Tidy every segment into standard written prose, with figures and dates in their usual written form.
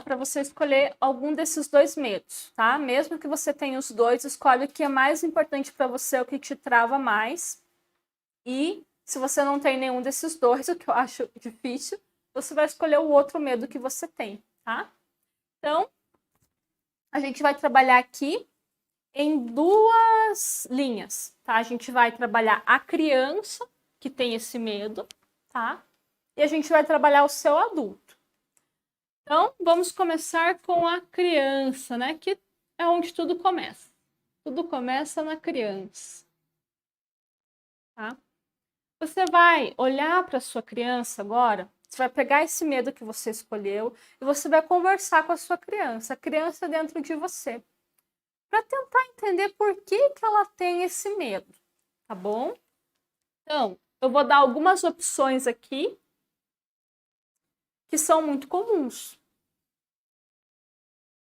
para você escolher algum desses dois medos, tá? Mesmo que você tenha os dois, escolhe o que é mais importante para você, o que te trava mais. E se você não tem nenhum desses dois, o que eu acho difícil, você vai escolher o outro medo que você tem, tá? Então, a gente vai trabalhar aqui em duas linhas, tá? A gente vai trabalhar a criança que tem esse medo, tá? E a gente vai trabalhar o seu adulto. Então, vamos começar com a criança, né? Que é onde tudo começa. Tudo começa na criança, tá? Você vai olhar para a sua criança agora, você vai pegar esse medo que você escolheu e você vai conversar com a sua criança, a criança dentro de você, para tentar entender por que ela tem esse medo, tá bom? Então, eu vou dar algumas opções aqui que são muito comuns.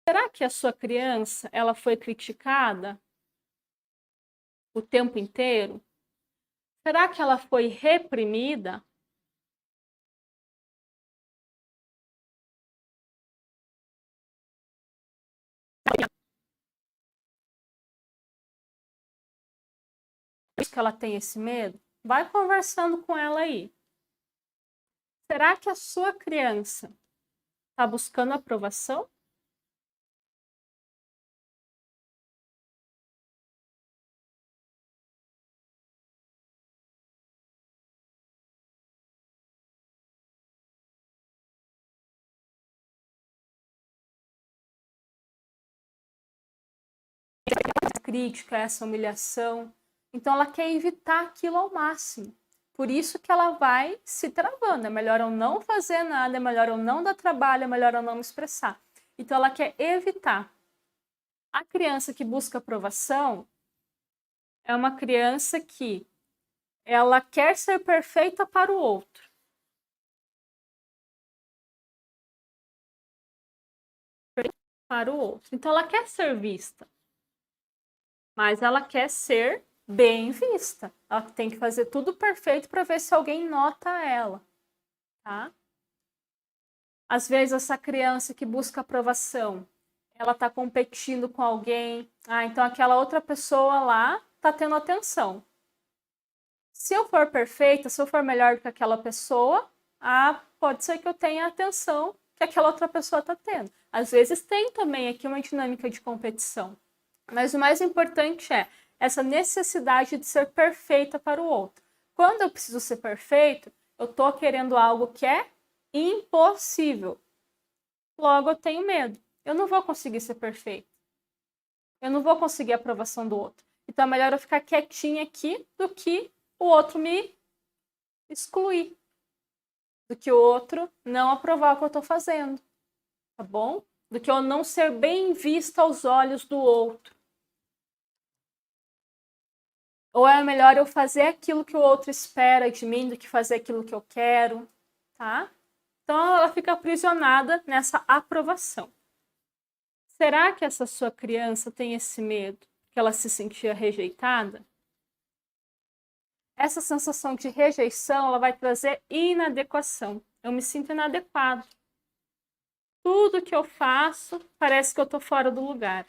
Será que a sua criança ela foi criticada o tempo inteiro? Será que ela foi reprimida? Por isso que ela tem esse medo? Vai conversando com ela aí. Será que a sua criança está buscando aprovação? Essa crítica, essa humilhação. Então ela quer evitar aquilo ao máximo. Por isso que ela vai se travando. É melhor eu não fazer nada, é melhor eu não dar trabalho, é melhor eu não me expressar. Então ela quer evitar. A criança que busca aprovação é uma criança que ela quer ser perfeita para o outro. Para o outro. Então ela quer ser vista, mas ela quer ser bem vista. Ela tem que fazer tudo perfeito para ver se alguém nota ela, tá? Às vezes essa criança que busca aprovação, ela tá competindo com alguém. Ah, então aquela outra pessoa lá tá tendo atenção. Se eu for perfeita, se eu for melhor do que aquela pessoa, pode ser que eu tenha a atenção que aquela outra pessoa está tendo. Às vezes tem também aqui uma dinâmica de competição. Mas o mais importante é essa necessidade de ser perfeita para o outro. Quando eu preciso ser perfeito, eu estou querendo algo que é impossível. Logo, eu tenho medo. Eu não vou conseguir ser perfeito. Eu não vou conseguir a aprovação do outro. Então é melhor eu ficar quietinha aqui do que o outro me excluir, do que o outro não aprovar o que eu estou fazendo, tá bom? Do que eu não ser bem vista aos olhos do outro. Ou é melhor eu fazer aquilo que o outro espera de mim do que fazer aquilo que eu quero, tá? Então ela fica aprisionada nessa aprovação. Será que essa sua criança tem esse medo que ela se sentia rejeitada? Essa sensação de rejeição, ela vai trazer inadequação. Eu me sinto inadequado. Tudo que eu faço parece que eu tô fora do lugar.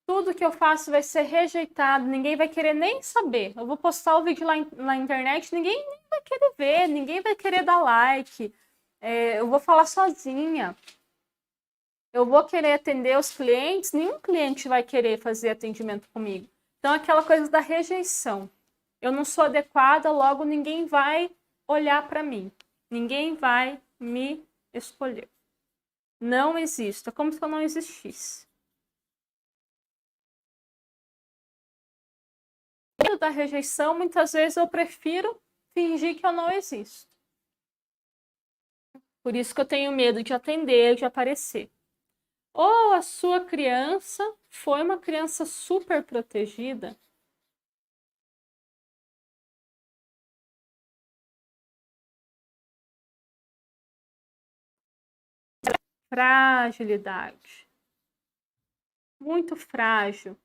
Tudo que eu faço vai ser rejeitado, ninguém vai querer nem saber. Eu vou postar o vídeo lá na internet, ninguém nem vai querer ver, ninguém vai querer dar like. Eu vou falar sozinha. Eu vou querer atender os clientes, nenhum cliente vai querer fazer atendimento comigo. Então, aquela coisa da rejeição. Eu não sou adequada, logo ninguém vai olhar para mim. Ninguém vai me escolher. Não existo. É como se eu não existisse. Dentro da rejeição, muitas vezes eu prefiro fingir que eu não existo. Por isso que eu tenho medo de atender, de aparecer. Ou a sua criança foi uma criança super protegida. Fragilidade. Muito frágil.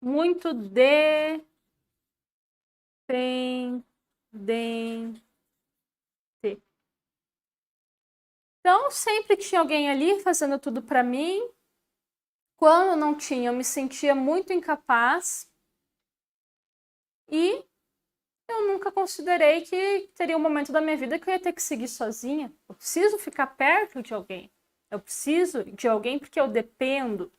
Muito dependente. Então, sempre tinha alguém ali fazendo tudo para mim. Quando não tinha, eu me sentia muito incapaz. E eu nunca considerei que teria um momento da minha vida que eu ia ter que seguir sozinha. Eu preciso ficar perto de alguém. Eu preciso de alguém porque eu dependo.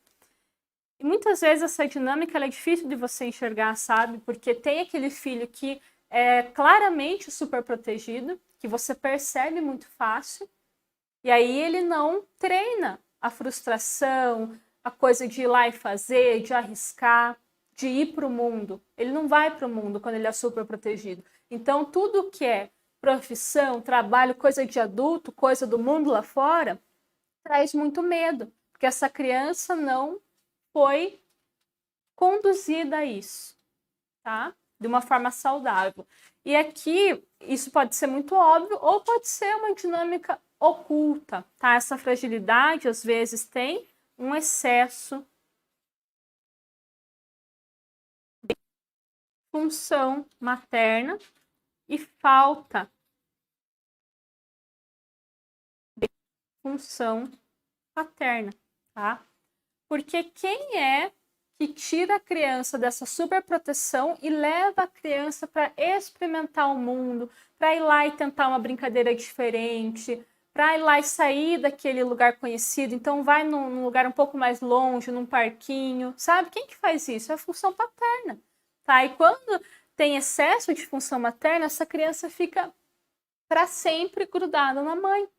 E muitas vezes essa dinâmica é difícil de você enxergar, sabe? Porque tem aquele filho que é claramente super protegido, que você percebe muito fácil, e aí ele não treina a frustração, a coisa de ir lá e fazer, de arriscar, de ir para o mundo. Ele não vai para o mundo quando ele é super protegido. Então, tudo que é profissão, trabalho, coisa de adulto, coisa do mundo lá fora, traz muito medo, porque essa criança não foi conduzida a isso, tá? De uma forma saudável. E aqui, isso pode ser muito óbvio ou pode ser uma dinâmica oculta, tá? Essa fragilidade, às vezes, tem um excesso de função materna e falta de função paterna, tá? Porque quem é que tira a criança dessa superproteção e leva a criança para experimentar o mundo, para ir lá e tentar uma brincadeira diferente, para ir lá e sair daquele lugar conhecido, então vai num lugar um pouco mais longe, num parquinho, sabe? Quem que faz isso? É a função paterna, tá? E quando tem excesso de função materna, essa criança fica para sempre grudada na mãe,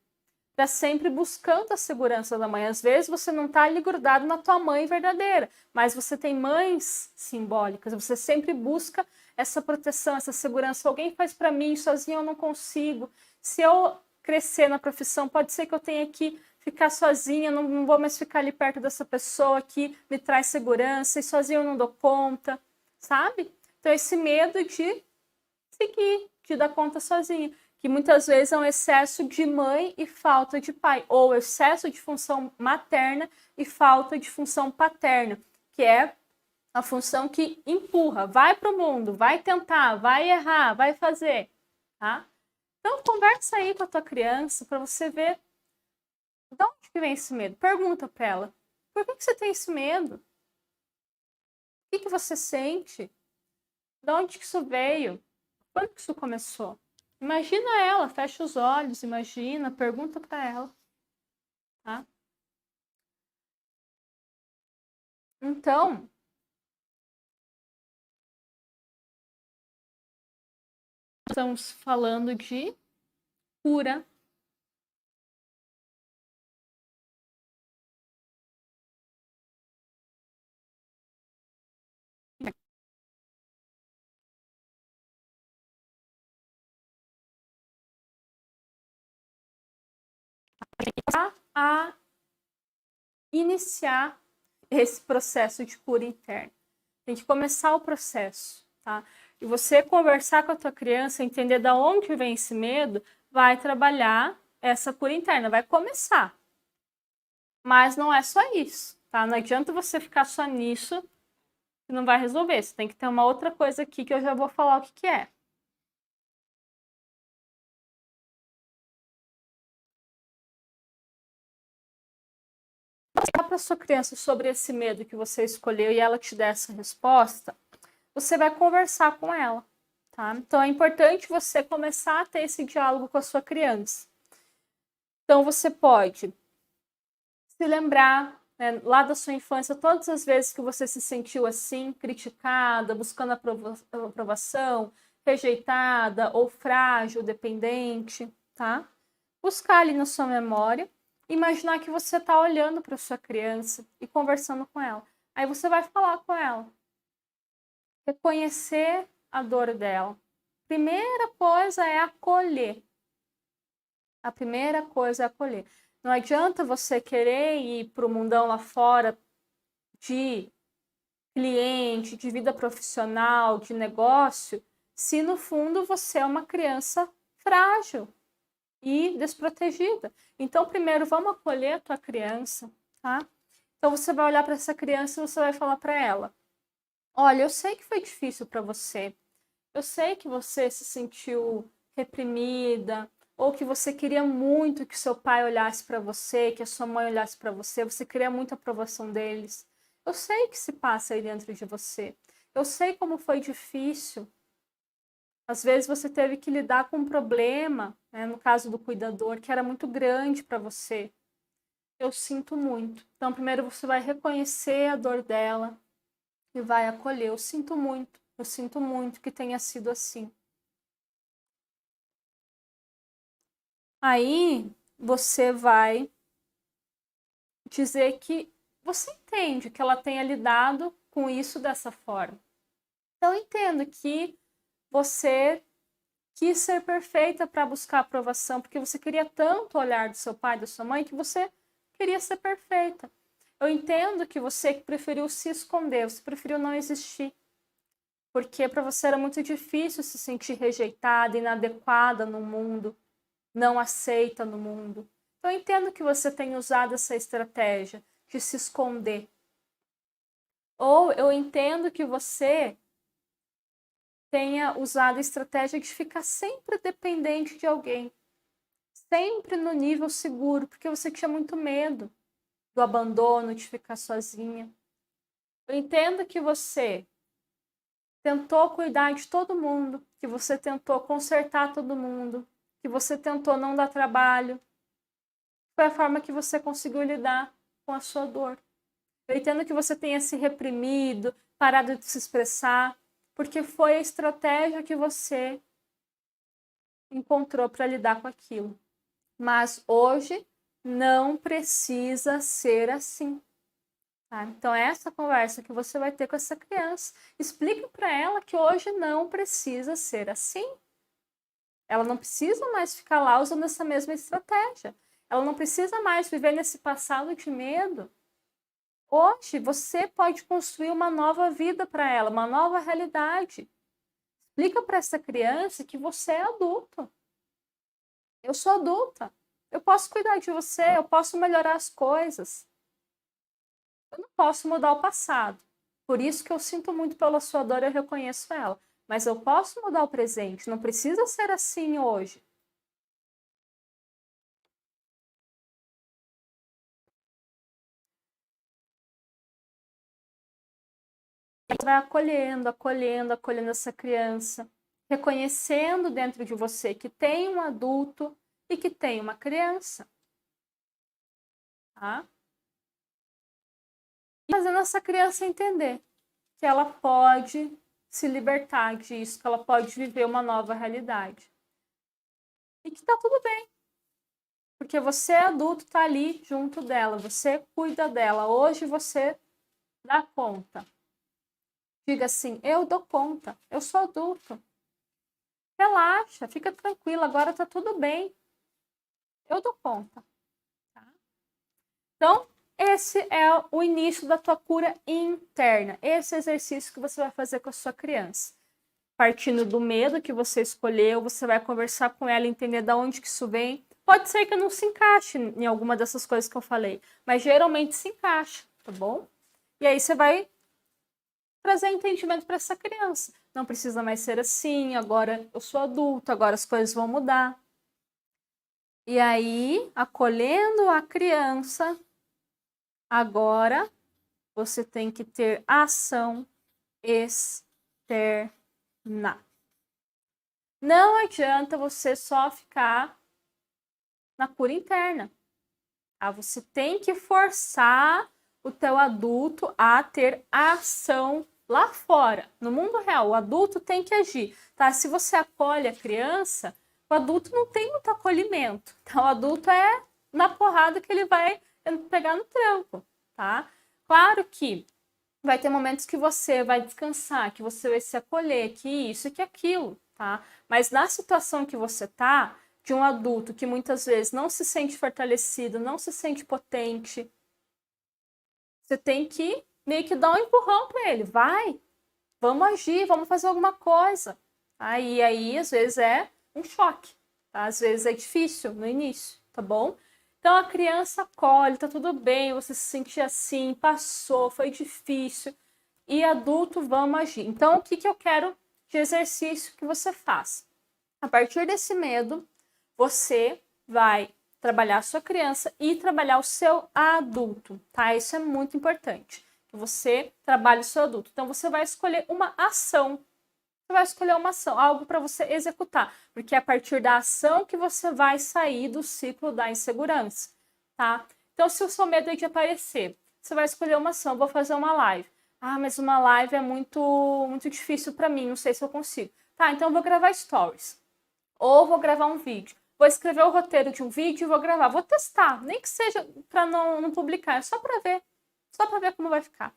para sempre buscando a segurança da mãe. Às vezes você não está ali grudado na tua mãe verdadeira, mas você tem mães simbólicas, você sempre busca essa proteção, essa segurança. Alguém faz para mim, sozinho eu não consigo. Se eu crescer na profissão, pode ser que eu tenha que ficar sozinha, não vou mais ficar ali perto dessa pessoa que me traz segurança, e sozinho eu não dou conta, sabe? Então esse medo de seguir, de dar conta sozinha, que muitas vezes é um excesso de mãe e falta de pai, ou excesso de função materna e falta de função paterna, que é a função que empurra, vai para o mundo, vai tentar, vai errar, vai fazer, tá? Então conversa aí com a tua criança para você ver de onde que vem esse medo. Pergunta para ela, por que você tem esse medo? O que você sente? De onde que isso veio? Quando que isso começou? Imagina ela, fecha os olhos, imagina, pergunta para ela, tá? Então, estamos falando de cura. A iniciar esse processo de cura interna. Tem que começar o processo, tá? E você conversar com a tua criança, entender de onde vem esse medo, vai trabalhar essa cura interna, vai começar. Mas não é só isso, tá? Não adianta você ficar só nisso que não vai resolver. Você tem que ter uma outra coisa aqui que eu já vou falar o que que é. Para sua criança sobre esse medo que você escolheu e ela te der essa resposta, você vai conversar com ela, tá? Então é importante você começar a ter esse diálogo com a sua criança. Então você pode se lembrar, né, lá da sua infância, todas as vezes que você se sentiu assim, criticada, buscando aprovação, rejeitada ou frágil, dependente, tá? Buscar ali na sua memória, imaginar que você está olhando para sua criança e conversando com ela. Aí você vai falar com ela, reconhecer a dor dela. Primeira coisa é acolher. A primeira coisa é acolher. Não adianta você querer ir para o mundão lá fora de cliente, de vida profissional, de negócio, se no fundo você é uma criança frágil e desprotegida. Então, primeiro, vamos acolher a tua criança, tá? Então, você vai olhar para essa criança e você vai falar para ela: olha, eu sei que foi difícil para você. Eu sei que você se sentiu reprimida, ou que você queria muito que seu pai olhasse para você, que a sua mãe olhasse para você, você queria muito a aprovação deles. Eu sei que se passa aí dentro de você. Eu sei como foi difícil. Às vezes você teve que lidar com um problema, né, no caso do cuidador, que era muito grande para você. Eu sinto muito. Então, primeiro você vai reconhecer a dor dela e vai acolher. Eu sinto muito que tenha sido assim. Aí você vai dizer que você entende que ela tenha lidado com isso dessa forma. Então, eu entendo que você quis ser perfeita para buscar aprovação, porque você queria tanto o olhar do seu pai, da sua mãe, que você queria ser perfeita. Eu entendo que você preferiu se esconder, você preferiu não existir, porque para você era muito difícil se sentir rejeitada, inadequada no mundo, não aceita no mundo. Então, eu entendo que você tenha usado essa estratégia de se esconder. Ou eu entendo que você tenha usado a estratégia de ficar sempre dependente de alguém, sempre no nível seguro, porque você tinha muito medo do abandono, de ficar sozinha. Eu entendo que você tentou cuidar de todo mundo, que você tentou consertar todo mundo, que você tentou não dar trabalho. Foi a forma que você conseguiu lidar com a sua dor. Eu entendo que você tenha se reprimido, parado de se expressar, porque foi a estratégia que você encontrou para lidar com aquilo. Mas hoje não precisa ser assim. Tá? Então, essa conversa que você vai ter com essa criança, explique para ela que hoje não precisa ser assim. Ela não precisa mais ficar lá usando essa mesma estratégia. Ela não precisa mais viver nesse passado de medo. Hoje, você pode construir uma nova vida para ela, uma nova realidade. Explica para essa criança que você é adulto. Eu sou adulta. Eu posso cuidar de você, eu posso melhorar as coisas. Eu não posso mudar o passado. Por isso que eu sinto muito pela sua dor, eu reconheço ela. Mas eu posso mudar o presente, não precisa ser assim hoje. Você vai acolhendo, acolhendo, acolhendo essa criança, reconhecendo dentro de você que tem um adulto e que tem uma criança. Tá? E fazendo essa criança entender que ela pode se libertar disso, que ela pode viver uma nova realidade. E que tá tudo bem. Porque você adulto tá ali junto dela, você cuida dela. Hoje você dá conta. Diga assim: eu dou conta, eu sou adulto. Relaxa, fica tranquila, agora tá tudo bem. Eu dou conta. Tá? Então, esse é o início da tua cura interna. Esse exercício que você vai fazer com a sua criança. Partindo do medo que você escolheu, você vai conversar com ela, entender de onde que isso vem. Pode ser que não se encaixe em alguma dessas coisas que eu falei, mas geralmente se encaixa, tá bom? E aí você vai trazer entendimento para essa criança. Não precisa mais ser assim, agora eu sou adulto, agora as coisas vão mudar. E aí, acolhendo a criança, agora você tem que ter ação externa. Não adianta você só ficar na cura interna. Tá? Você tem que forçar o teu adulto a ter ação lá fora, no mundo real. O adulto tem que agir. Tá? Se você acolhe a criança, o adulto não tem muito acolhimento. Então, o adulto é na porrada que ele vai pegar no tranco. Tá? Claro que vai ter momentos que você vai descansar, que você vai se acolher, que isso e que aquilo, tá? Mas na situação que você tá, de um adulto que muitas vezes não se sente fortalecido, não se sente potente, você tem que meio que dar um empurrão para ele. Vai, vamos agir, vamos fazer alguma coisa. Aí às vezes é um choque, tá? Às vezes é difícil no início, tá bom? Então a criança acolhe, tá tudo bem, você se sentir assim, passou, foi difícil. E adulto, vamos agir. Então, o que eu quero de exercício que você faça? A partir desse medo, você vai trabalhar a sua criança e trabalhar o seu adulto, tá? Isso é muito importante. Que você trabalhe o seu adulto. Então, você vai escolher uma ação. Você vai escolher uma ação, algo para você executar. Porque é a partir da ação que você vai sair do ciclo da insegurança, tá? Então, se o seu medo é de aparecer, você vai escolher uma ação. Eu vou fazer uma live. Ah, mas uma live é muito difícil para mim, não sei se eu consigo. Tá, então eu vou gravar stories. Ou vou gravar um vídeo. Vou escrever o roteiro de um vídeo e vou gravar. Vou testar, nem que seja para não publicar, só para ver. Só para ver como vai ficar.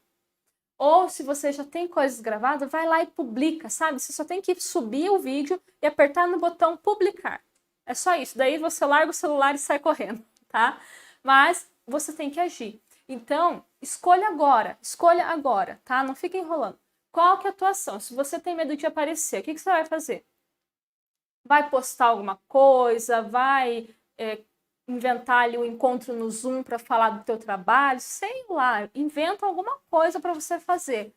Ou se você já tem coisas gravadas, vai lá e publica, sabe? Você só tem que subir o vídeo e apertar no botão publicar. É só isso. Daí você larga o celular e sai correndo, tá? Mas você tem que agir. Então, escolha agora, tá? Não fica enrolando. Qual que é a tua ação? Se você tem medo de aparecer, o que você vai fazer? Vai postar alguma coisa, vai inventar ali um encontro no Zoom para falar do teu trabalho, sei lá, inventa alguma coisa para você fazer.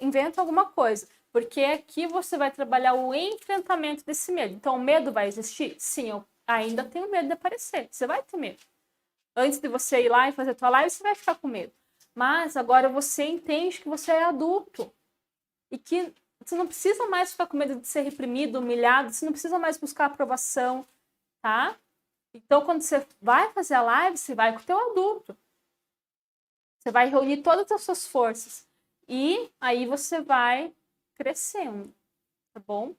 Inventa alguma coisa, porque aqui você vai trabalhar o enfrentamento desse medo. Então, o medo vai existir? Sim, eu ainda tenho medo de aparecer. Você vai ter medo. Antes de você ir lá e fazer a tua live, você vai ficar com medo. Mas agora você entende que você é adulto e que você não precisa mais ficar com medo de ser reprimido, humilhado, você não precisa mais buscar aprovação, tá? Então, quando você vai fazer a live, você vai com o teu adulto. Você vai reunir todas as suas forças. E aí você vai crescendo, tá bom?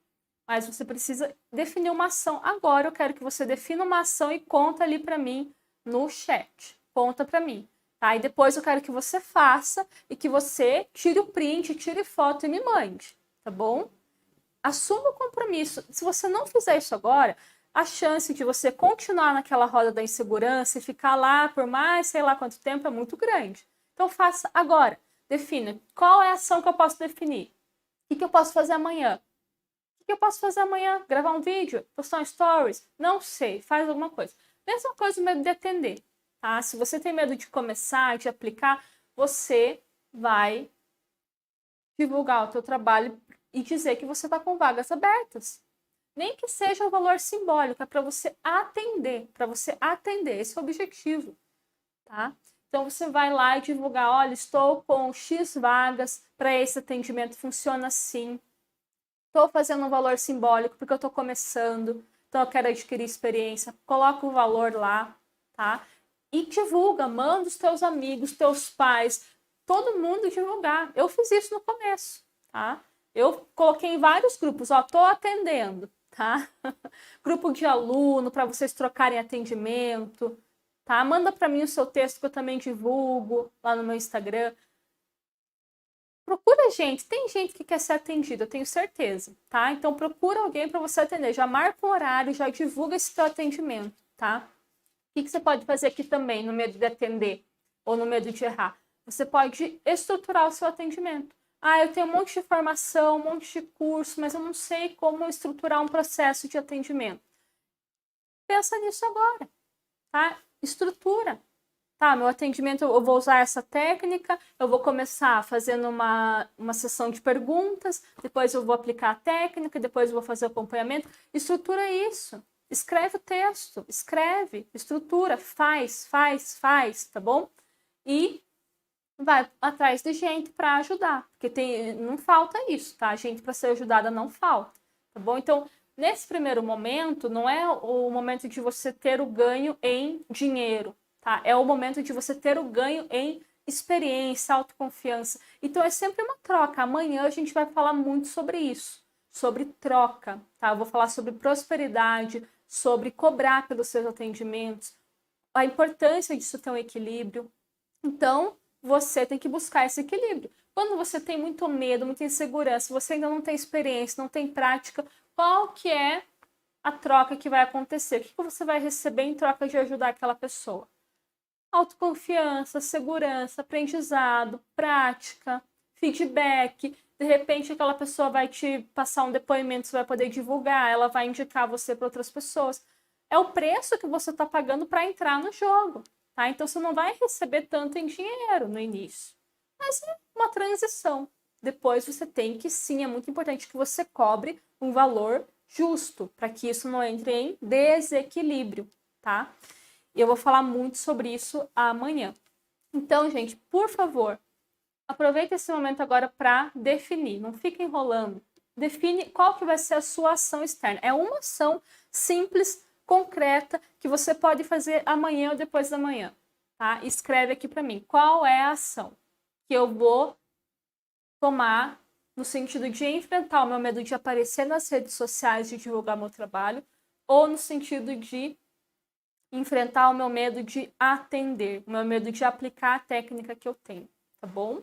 Mas você precisa definir uma ação. Agora eu quero que você defina uma ação e conta ali para mim no chat. Conta para mim, tá? E depois eu quero que você faça e que você tire o print, tire foto e me mande, tá bom? Assuma o compromisso. Se você não fizer isso agora, a chance de você continuar naquela roda da insegurança e ficar lá por mais sei lá quanto tempo é muito grande. Então faça agora. Defina qual é a ação que eu posso definir. O que eu posso fazer amanhã? O que eu posso fazer amanhã? Gravar um vídeo? Postar um stories? Não sei, faz alguma coisa. Mesma coisa o medo de atender, tá? Se você tem medo de começar, de aplicar, você vai divulgar o teu trabalho e dizer que você está com vagas abertas. Nem que seja um valor simbólico, é para você atender, esse é o objetivo, tá? Então você vai lá e divulgar, olha, estou com X vagas para esse atendimento, funciona assim. Estou fazendo um valor simbólico porque eu estou começando, então eu quero adquirir experiência. Coloca o valor lá, tá? E divulga, manda os teus amigos, teus pais, todo mundo divulgar. Eu fiz isso no começo, tá? Eu coloquei em vários grupos, ó, tô atendendo, tá? Grupo de aluno para vocês trocarem atendimento, tá? Manda para mim o seu texto que eu também divulgo lá no meu Instagram. Procura gente, tem gente que quer ser atendida, eu tenho certeza, tá? Então procura alguém para você atender, já marca um horário, já divulga esse teu atendimento, tá? O que você pode fazer aqui também, no medo de atender ou no medo de errar? Você pode estruturar o seu atendimento. Ah, eu tenho um monte de formação, um monte de curso, mas eu não sei como estruturar um processo de atendimento. Pensa nisso agora, tá? Estrutura. Tá, meu atendimento, eu vou usar essa técnica, eu vou começar fazendo uma sessão de perguntas, depois eu vou aplicar a técnica, depois eu vou fazer o acompanhamento. Estrutura isso. Escreve o texto, escreve, estrutura, faz, tá bom? E vai atrás de gente para ajudar, porque não falta isso, tá? Gente para ser ajudada não falta, tá bom? Então, nesse primeiro momento, não é o momento de você ter o ganho em dinheiro, tá? É o momento de você ter o ganho em experiência, autoconfiança. Então, é sempre uma troca. Amanhã a gente vai falar muito sobre isso, sobre troca, tá? Eu vou falar sobre prosperidade, sobre cobrar pelos seus atendimentos, a importância disso ter um equilíbrio. Então, você tem que buscar esse equilíbrio. Quando você tem muito medo, muita insegurança, você ainda não tem experiência, não tem prática, qual que é a troca que vai acontecer? O que você vai receber em troca de ajudar aquela pessoa? Autoconfiança, segurança, aprendizado, prática, feedback. De repente, aquela pessoa vai te passar um depoimento, você vai poder divulgar, ela vai indicar você para outras pessoas. É o preço que você está pagando para entrar no jogo. Tá? Então, você não vai receber tanto em dinheiro no início. Mas é uma transição. Depois você tem que, sim, é muito importante que você cobre um valor justo, para que isso não entre em desequilíbrio, tá? E eu vou falar muito sobre isso amanhã. Então, gente, por favor, aproveita esse momento agora para definir, não fica enrolando. Define qual que vai ser a sua ação externa. É uma ação simples, concreta, que você pode fazer amanhã ou depois da manhã, tá? Escreve aqui para mim, qual é a ação que eu vou tomar no sentido de enfrentar o meu medo de aparecer nas redes sociais, de divulgar meu trabalho, ou no sentido de enfrentar o meu medo de atender, o meu medo de aplicar a técnica que eu tenho, tá bom?